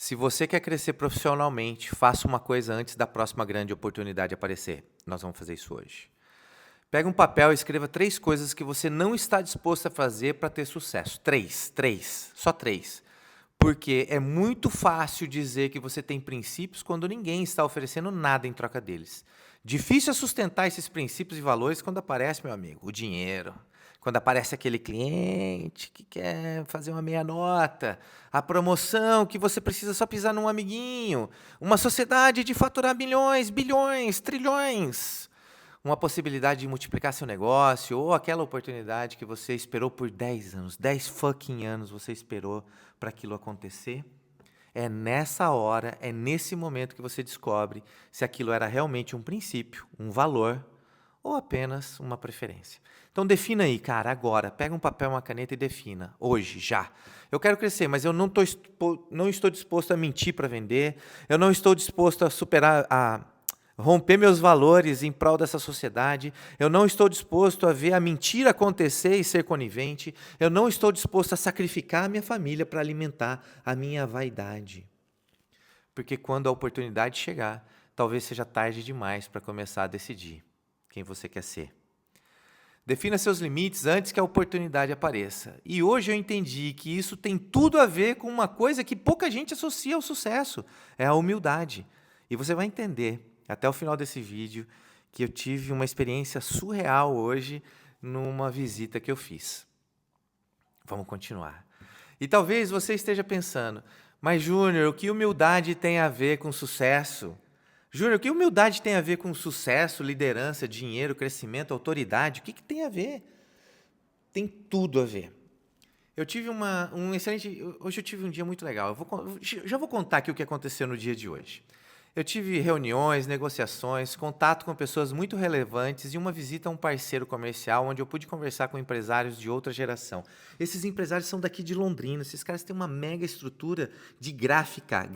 Se você quer crescer profissionalmente, faça uma coisa antes da próxima grande oportunidade aparecer. Nós vamos fazer isso hoje. Pega um papel e escreva 3 coisas que você não está disposto a fazer para ter sucesso. 3, só 3. Porque é muito fácil dizer que você tem princípios quando ninguém está oferecendo nada em troca deles. Difícil é sustentar esses princípios e valores quando aparece, meu amigo, o dinheiro. Quando aparece aquele cliente que quer fazer uma meia nota, a promoção que você precisa só pisar num amiguinho, uma sociedade de faturar milhões, bilhões, trilhões, uma possibilidade de multiplicar seu negócio, ou aquela oportunidade que você esperou por 10 anos, 10 fucking anos você esperou para aquilo acontecer. É nessa hora, é nesse momento que você descobre se aquilo era realmente um princípio, um valor, ou apenas uma preferência. Então defina aí, cara, agora. Pega um papel, uma caneta e defina. Hoje, já. Eu quero crescer, mas eu não estou disposto a mentir para vender. Eu não estou disposto a romper meus valores em prol dessa sociedade. Eu não estou disposto a ver a mentira acontecer e ser conivente. Eu não estou disposto a sacrificar a minha família para alimentar a minha vaidade. Porque quando a oportunidade chegar, talvez seja tarde demais para começar a decidir quem você quer ser. Defina seus limites antes que a oportunidade apareça. E hoje eu entendi que isso tem tudo a ver com uma coisa que pouca gente associa ao sucesso, é a humildade. E você vai entender, até o final desse vídeo, que eu tive uma experiência surreal hoje numa visita que eu fiz. Vamos continuar. E talvez você esteja pensando, mas Júnior, o que humildade tem a ver com sucesso? Júnior, o que humildade tem a ver com sucesso, liderança, dinheiro, crescimento, autoridade? O que tem a ver? Tem tudo a ver. Eu tive hoje eu tive um dia muito legal. Já vou contar aqui o que aconteceu no dia de hoje. Eu tive reuniões, negociações, contato com pessoas muito relevantes e uma visita a um parceiro comercial onde eu pude conversar com empresários de outra geração. Esses empresários são daqui de Londrina, esses caras têm uma mega estrutura de gráfica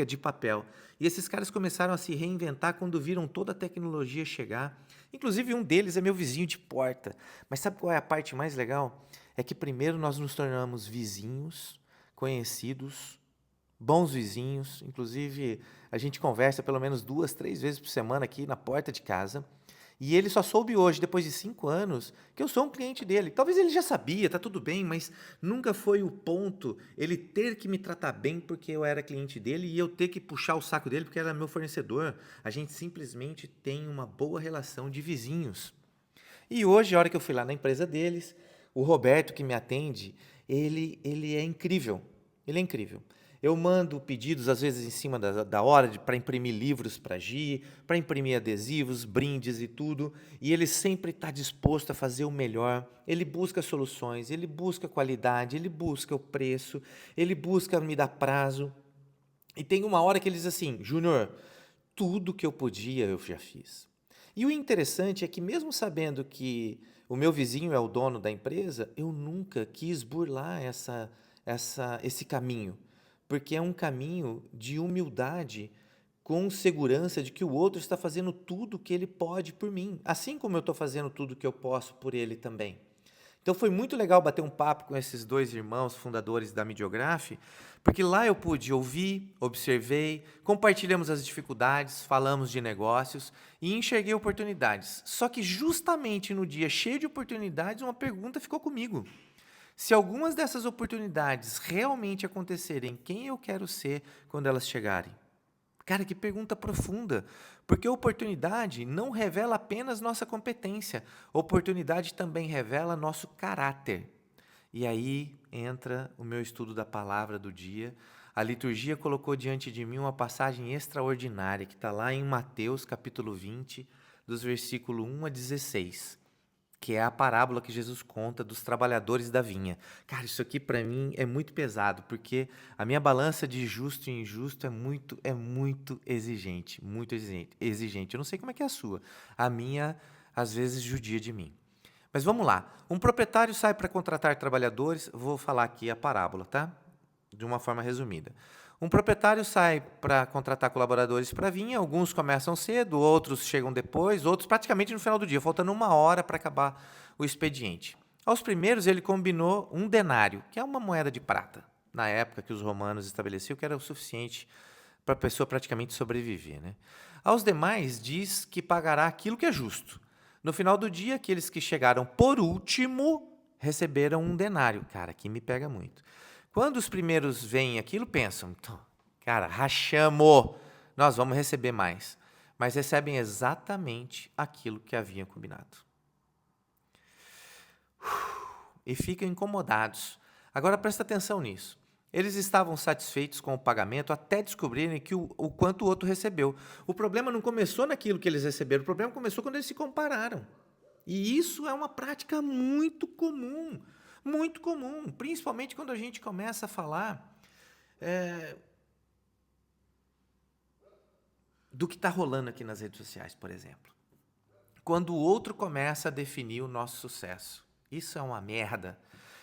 de papel. E esses caras começaram a se reinventar quando viram toda a tecnologia chegar. Inclusive um deles é meu vizinho de porta. Mas sabe qual é a parte mais legal? É que primeiro nós nos tornamos vizinhos, conhecidos, bons vizinhos, inclusive a gente conversa pelo menos 2, 3 vezes por semana aqui na porta de casa. E ele só soube hoje, depois de 5 anos, que eu sou um cliente dele. Talvez ele já sabia, tá tudo bem, mas nunca foi o ponto ele ter que me tratar bem porque eu era cliente dele e eu ter que puxar o saco dele porque era meu fornecedor. A gente simplesmente tem uma boa relação de vizinhos. E hoje, a hora que eu fui lá na empresa deles, o Roberto que me atende, ele é incrível. Ele é incrível. Eu mando pedidos, às vezes, em cima da hora, para imprimir livros para a Gi, para imprimir adesivos, brindes e tudo, e ele sempre está disposto a fazer o melhor. Ele busca soluções, ele busca qualidade, ele busca o preço, ele busca me dar prazo. E tem uma hora que ele diz assim, Júnior, tudo que eu podia eu já fiz. E o interessante é que mesmo sabendo que o meu vizinho é o dono da empresa, eu nunca quis burlar esse caminho, porque é um caminho de humildade com segurança de que o outro está fazendo tudo o que ele pode por mim, assim como eu estou fazendo tudo o que eu posso por ele também. Então foi muito legal bater um papo com esses 2 irmãos fundadores da Midiograph, porque lá eu pude ouvir, observei, compartilhamos as dificuldades, falamos de negócios e enxerguei oportunidades. Só que justamente no dia cheio de oportunidades, uma pergunta ficou comigo. Se algumas dessas oportunidades realmente acontecerem, quem eu quero ser quando elas chegarem? Cara, que pergunta profunda, porque oportunidade não revela apenas nossa competência, oportunidade também revela nosso caráter. E aí entra o meu estudo da palavra do dia. A liturgia colocou diante de mim uma passagem extraordinária, que está lá em Mateus, capítulo 20, dos versículos 1 a 16. Que é a parábola que Jesus conta dos trabalhadores da vinha. Cara, isso aqui para mim é muito pesado, porque a minha balança de justo e injusto é muito exigente, muito exigente. Eu não sei como é que é a sua. A minha, às vezes, judia de mim. Mas vamos lá. Um proprietário sai para contratar trabalhadores, vou falar aqui a parábola, tá? De uma forma resumida. Um proprietário sai para contratar colaboradores para vir, alguns começam cedo, outros chegam depois, outros praticamente no final do dia, faltando 1 hora para acabar o expediente. Aos primeiros ele combinou 1 denário, que é uma moeda de prata. na época que os romanos estabeleciam, que era o suficiente para a pessoa praticamente sobreviver, né? Aos demais diz que pagará aquilo que é justo. No final do dia, aqueles que chegaram por último receberam um denário. Cara, aqui me pega muito. Quando os primeiros veem aquilo, pensam, "Então, cara, rachamos, nós vamos receber mais." Mas recebem exatamente aquilo que haviam combinado. E ficam incomodados. Agora presta atenção nisso. Eles estavam satisfeitos com o pagamento até descobrirem que o quanto o outro recebeu. O problema não começou naquilo que eles receberam, o problema começou quando eles se compararam. E isso é uma prática muito comum, principalmente quando a gente começa a falar do que está rolando aqui nas redes sociais, por exemplo. Quando o outro começa a definir o nosso sucesso. Isso é uma merda.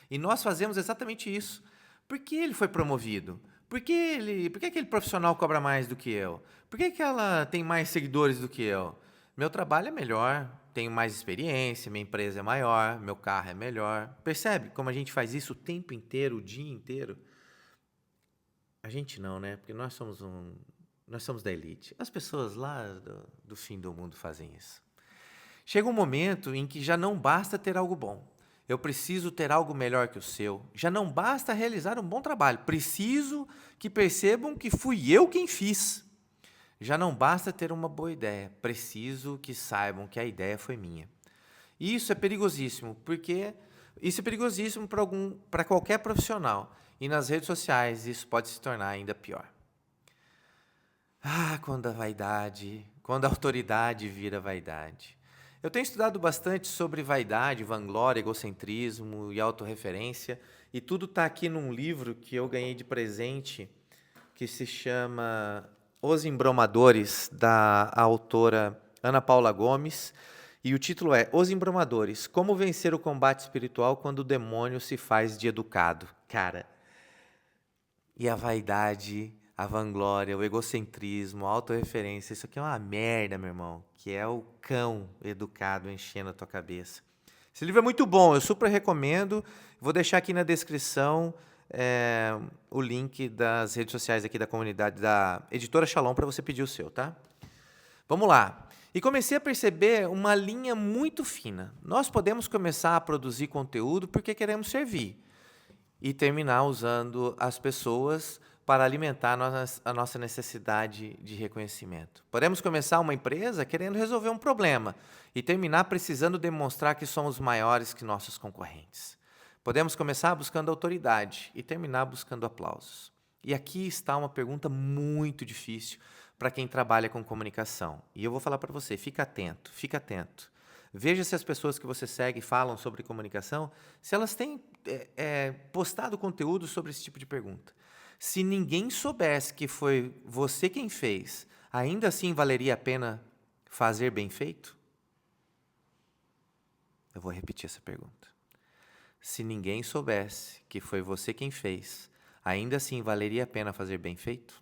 E nós fazemos exatamente isso. Por que ele foi promovido? Por que aquele profissional cobra mais do que eu? Por que ela tem mais seguidores do que eu? Meu trabalho é melhor, tenho mais experiência, minha empresa é maior, meu carro é melhor. Percebe como a gente faz isso o tempo inteiro, o dia inteiro? A gente não, né? Porque nós somos da elite. As pessoas lá do fim do mundo fazem isso. Chega um momento em que já não basta ter algo bom. Eu preciso ter algo melhor que o seu. Já não basta realizar um bom trabalho. Preciso que percebam que fui eu quem fiz. Já não basta ter uma boa ideia. Preciso que saibam que a ideia foi minha. E isso é perigosíssimo, porque isso é perigosíssimo para qualquer profissional. E nas redes sociais isso pode se tornar ainda pior. Quando a autoridade vira vaidade. Eu tenho estudado bastante sobre vaidade, vanglória, egocentrismo e autorreferência, e tudo está aqui num livro que eu ganhei de presente, que se chama Os Embromadores, da autora Ana Paula Gomes, e o título é Os Embromadores, como vencer o combate espiritual quando o demônio se faz de educado. Cara, e a vaidade, a vanglória, o egocentrismo, a autorreferência, isso aqui é uma merda, meu irmão, que é o cão educado enchendo a tua cabeça. Esse livro é muito bom, eu super recomendo. Vou deixar aqui na descrição o link das redes sociais aqui da comunidade da Editora Shalom para você pedir o seu, tá? Vamos lá. E comecei a perceber uma linha muito fina. Nós podemos começar a produzir conteúdo porque queremos servir e terminar usando as pessoas para alimentar a nossa necessidade de reconhecimento. Podemos começar uma empresa querendo resolver um problema e terminar precisando demonstrar que somos maiores que nossos concorrentes. Podemos começar buscando autoridade e terminar buscando aplausos. E aqui está uma pergunta muito difícil para quem trabalha com comunicação. E eu vou falar para você, fica atento, fica atento. Veja se as pessoas que você segue falam sobre comunicação, se elas têm postado conteúdo sobre esse tipo de pergunta. Se ninguém soubesse que foi você quem fez, ainda assim valeria a pena fazer bem feito? Eu vou repetir essa pergunta. Se ninguém soubesse que foi você quem fez, ainda assim valeria a pena fazer bem feito?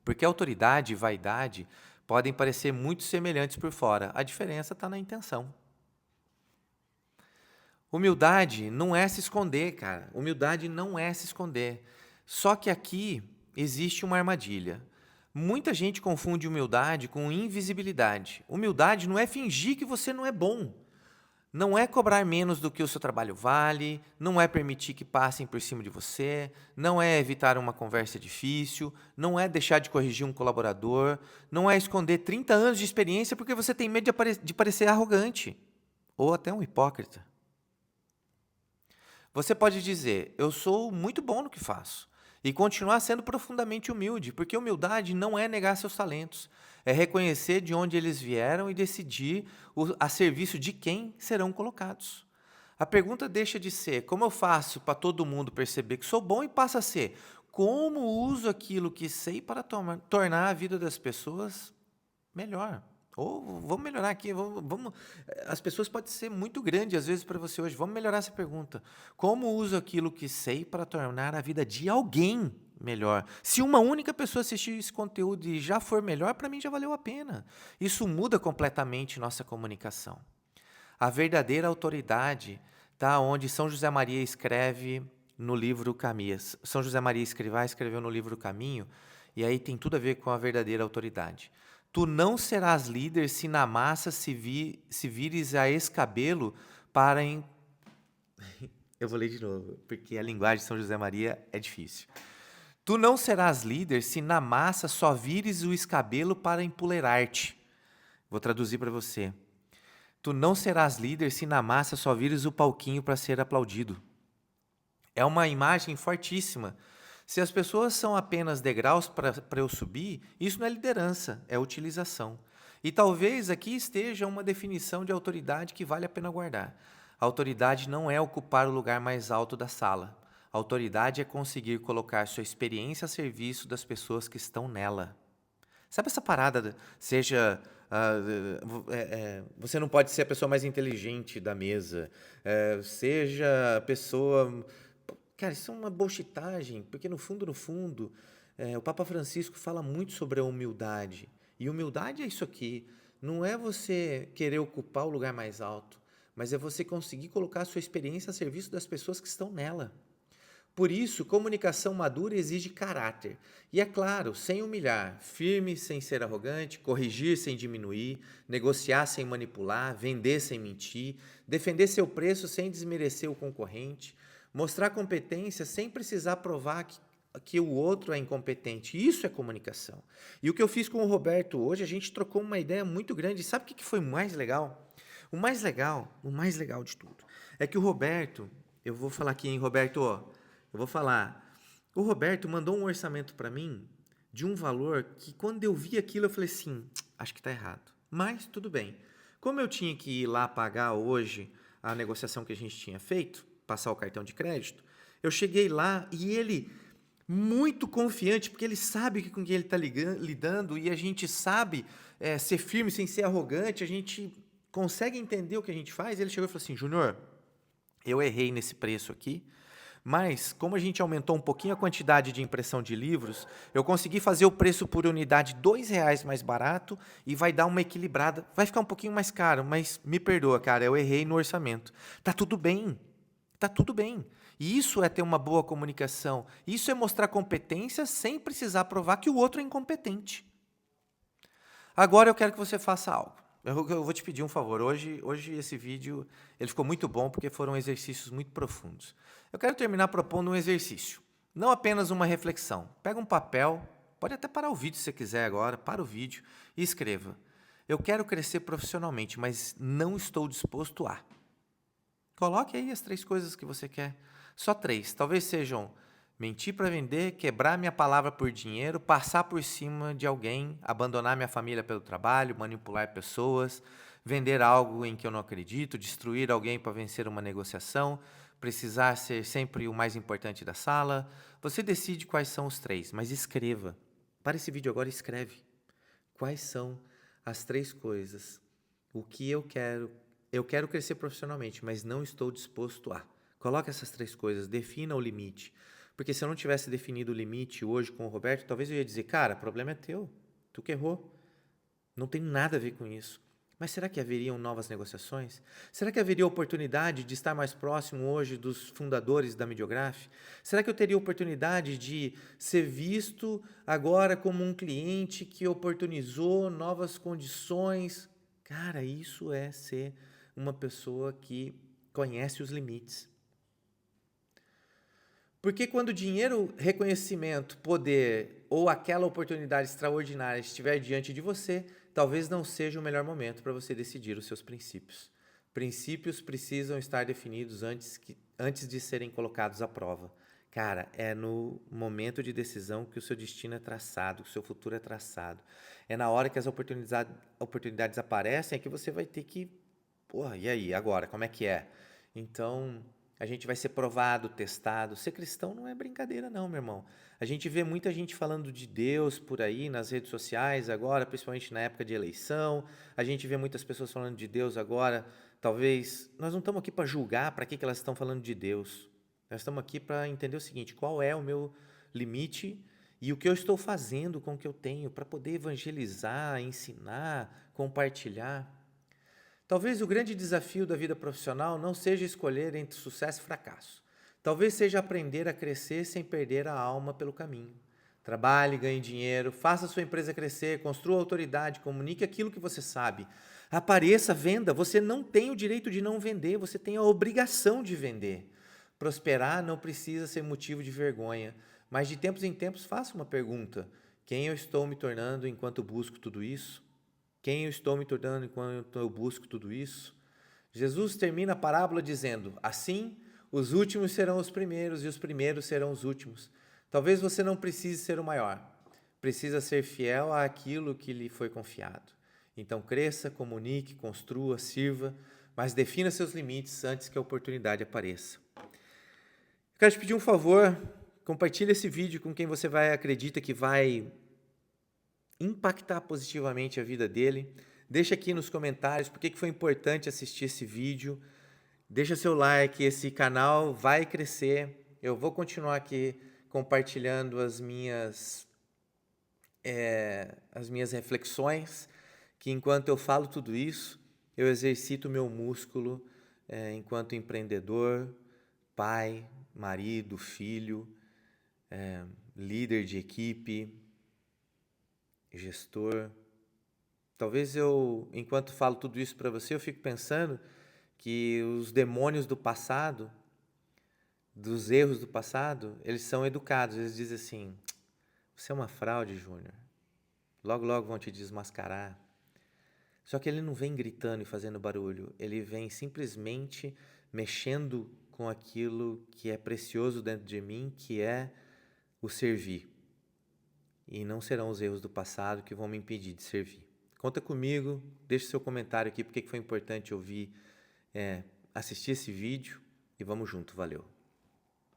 Porque autoridade e vaidade podem parecer muito semelhantes por fora. A diferença está na intenção. Humildade não é se esconder, cara. Humildade não é se esconder. Só que aqui existe uma armadilha. Muita gente confunde humildade com invisibilidade. Humildade não é fingir que você não é bom. Não é cobrar menos do que o seu trabalho vale, não é permitir que passem por cima de você, não é evitar uma conversa difícil, não é deixar de corrigir um colaborador, não é esconder 30 anos de experiência porque você tem medo de parecer arrogante ou até um hipócrita. Você pode dizer, eu sou muito bom no que faço, e continuar sendo profundamente humilde, porque humildade não é negar seus talentos, é reconhecer de onde eles vieram e decidir a serviço de quem serão colocados. A pergunta deixa de ser como eu faço para todo mundo perceber que sou bom e passa a ser como uso aquilo que sei para tornar a vida das pessoas melhor. Ou vamos melhorar aqui, as pessoas podem ser muito grandes às vezes para você hoje. Vamos melhorar essa pergunta. Como uso aquilo que sei para tornar a vida de alguém melhor? Se uma única pessoa assistir esse conteúdo e já for melhor, para mim já valeu a pena. Isso muda completamente nossa comunicação. A verdadeira autoridade está onde São José Maria escreve no livro Caminho. São José Maria Escrivá escreveu no livro Caminho, e aí tem tudo a ver com a verdadeira autoridade. Tu não serás líder se na massa se vires a escabelo para... Eu vou ler de novo, porque a linguagem de São José Maria é difícil. Tu não serás líder se na massa só vires o escabelo para empoleirar-te. Vou traduzir para você. Tu não serás líder se na massa só vires o palquinho para ser aplaudido. É uma imagem fortíssima. Se as pessoas são apenas degraus para eu subir, isso não é liderança, é utilização. E talvez aqui esteja uma definição de autoridade que vale a pena guardar. A autoridade não é ocupar o lugar mais alto da sala. A autoridade é conseguir colocar sua experiência a serviço das pessoas que estão nela. Sabe essa parada, seja... você não pode ser a pessoa mais inteligente da mesa, seja a pessoa... Cara, isso é uma bullshitagem, porque no fundo, o Papa Francisco fala muito sobre a humildade. E humildade é isso aqui, não é você querer ocupar o lugar mais alto, mas é você conseguir colocar a sua experiência a serviço das pessoas que estão nela. Por isso, comunicação madura exige caráter. E é claro, sem humilhar, firme sem ser arrogante, corrigir sem diminuir, negociar sem manipular, vender sem mentir, defender seu preço sem desmerecer o concorrente, mostrar competência sem precisar provar que o outro é incompetente. Isso é comunicação. E o que eu fiz com o Roberto hoje, a gente trocou uma ideia muito grande. Sabe o que foi mais legal? O mais legal de tudo, é que o Roberto, eu vou falar aqui, hein, Roberto, eu vou falar, o Roberto mandou um orçamento para mim de um valor que quando eu vi aquilo eu falei assim, acho que está errado, mas tudo bem. Como eu tinha que ir lá pagar hoje a negociação que a gente tinha feito, passar o cartão de crédito, eu cheguei lá e ele, muito confiante, porque ele sabe com quem ele está lidando e a gente sabe ser firme sem ser arrogante, a gente consegue entender o que a gente faz, ele chegou e falou assim, Júnior, eu errei nesse preço aqui, mas, como a gente aumentou um pouquinho a quantidade de impressão de livros, eu consegui fazer o preço por unidade R$2 mais barato e vai dar uma equilibrada. Vai ficar um pouquinho mais caro, mas me perdoa, cara, eu errei no orçamento. Tá tudo bem, tá tudo bem. E isso é ter uma boa comunicação. Isso é mostrar competência sem precisar provar que o outro é incompetente. Agora eu quero que você faça algo. Eu vou te pedir um favor. Hoje esse vídeo ele ficou muito bom porque foram exercícios muito profundos. Eu quero terminar propondo um exercício, não apenas uma reflexão. Pega um papel, pode até parar o vídeo se você quiser agora, para o vídeo e escreva. Eu quero crescer profissionalmente, mas não estou disposto a. Coloque aí as 3 coisas que você quer. Só 3. Talvez sejam mentir para vender, quebrar minha palavra por dinheiro, passar por cima de alguém, abandonar minha família pelo trabalho, manipular pessoas, vender algo em que eu não acredito, destruir alguém para vencer uma negociação, precisar ser sempre o mais importante da sala. Você decide quais são os 3, mas escreva. Para esse vídeo agora, escreve. Quais são as 3 coisas? O que eu quero? Eu quero crescer profissionalmente, mas não estou disposto a. Coloque essas 3 coisas, defina o limite. Porque se eu não tivesse definido o limite hoje com o Roberto, talvez eu ia dizer, cara, o problema é teu, tu que errou. Não tem nada a ver com isso. Mas será que haveriam novas negociações? Será que haveria oportunidade de estar mais próximo hoje dos fundadores da Mediograph? Será que eu teria oportunidade de ser visto agora como um cliente que oportunizou novas condições? Cara, isso é ser uma pessoa que conhece os limites. Porque quando dinheiro, reconhecimento, poder ou aquela oportunidade extraordinária estiver diante de você, talvez não seja o melhor momento para você decidir os seus princípios. Princípios precisam estar definidos antes de serem colocados à prova. Cara, é no momento de decisão que o seu destino é traçado, que o seu futuro é traçado. É na hora que as oportunidades aparecem é que você vai ter que... Porra, e aí, agora, como é que é? Então... A gente vai ser provado, testado. Ser cristão não é brincadeira não, meu irmão. A gente vê muita gente falando de Deus por aí nas redes sociais agora, principalmente na época de eleição. A gente vê muitas pessoas falando de Deus agora. Talvez, nós não estamos aqui para julgar para que elas estão falando de Deus. Nós estamos aqui para entender o seguinte, qual é o meu limite e o que eu estou fazendo com o que eu tenho para poder evangelizar, ensinar, compartilhar. Talvez o grande desafio da vida profissional não seja escolher entre sucesso e fracasso. Talvez seja aprender a crescer sem perder a alma pelo caminho. Trabalhe, ganhe dinheiro, faça sua empresa crescer, construa autoridade, comunique aquilo que você sabe. Apareça, venda. Você não tem o direito de não vender, você tem a obrigação de vender. Prosperar não precisa ser motivo de vergonha, mas de tempos em tempos faça uma pergunta: quem eu estou me tornando enquanto busco tudo isso? Quem eu estou me tornando enquanto eu busco tudo isso? Jesus termina a parábola dizendo: assim, os últimos serão os primeiros e os primeiros serão os últimos. Talvez você não precise ser o maior, precisa ser fiel àquilo que lhe foi confiado. Então cresça, comunique, construa, sirva, mas defina seus limites antes que a oportunidade apareça. Eu quero te pedir um favor, compartilhe esse vídeo com quem você acredita que vai impactar positivamente a vida dele. Deixa aqui nos comentários por que foi importante assistir esse vídeo. Deixa seu like, esse canal vai crescer. Eu vou continuar aqui compartilhando as minhas reflexões, que enquanto eu falo tudo isso, eu exercito o meu músculo enquanto empreendedor, pai, marido, filho, líder de equipe, gestor. Talvez enquanto falo tudo isso para você, eu fico pensando que os demônios do passado, dos erros do passado, eles são educados. Eles dizem assim: você é uma fraude, Júnior. Logo, logo vão te desmascarar. Só que ele não vem gritando e fazendo barulho. Ele vem simplesmente mexendo com aquilo que é precioso dentro de mim, que é o servir. E não serão os erros do passado que vão me impedir de servir. Conta comigo, deixe seu comentário aqui porque foi importante assistir esse vídeo e vamos junto, valeu.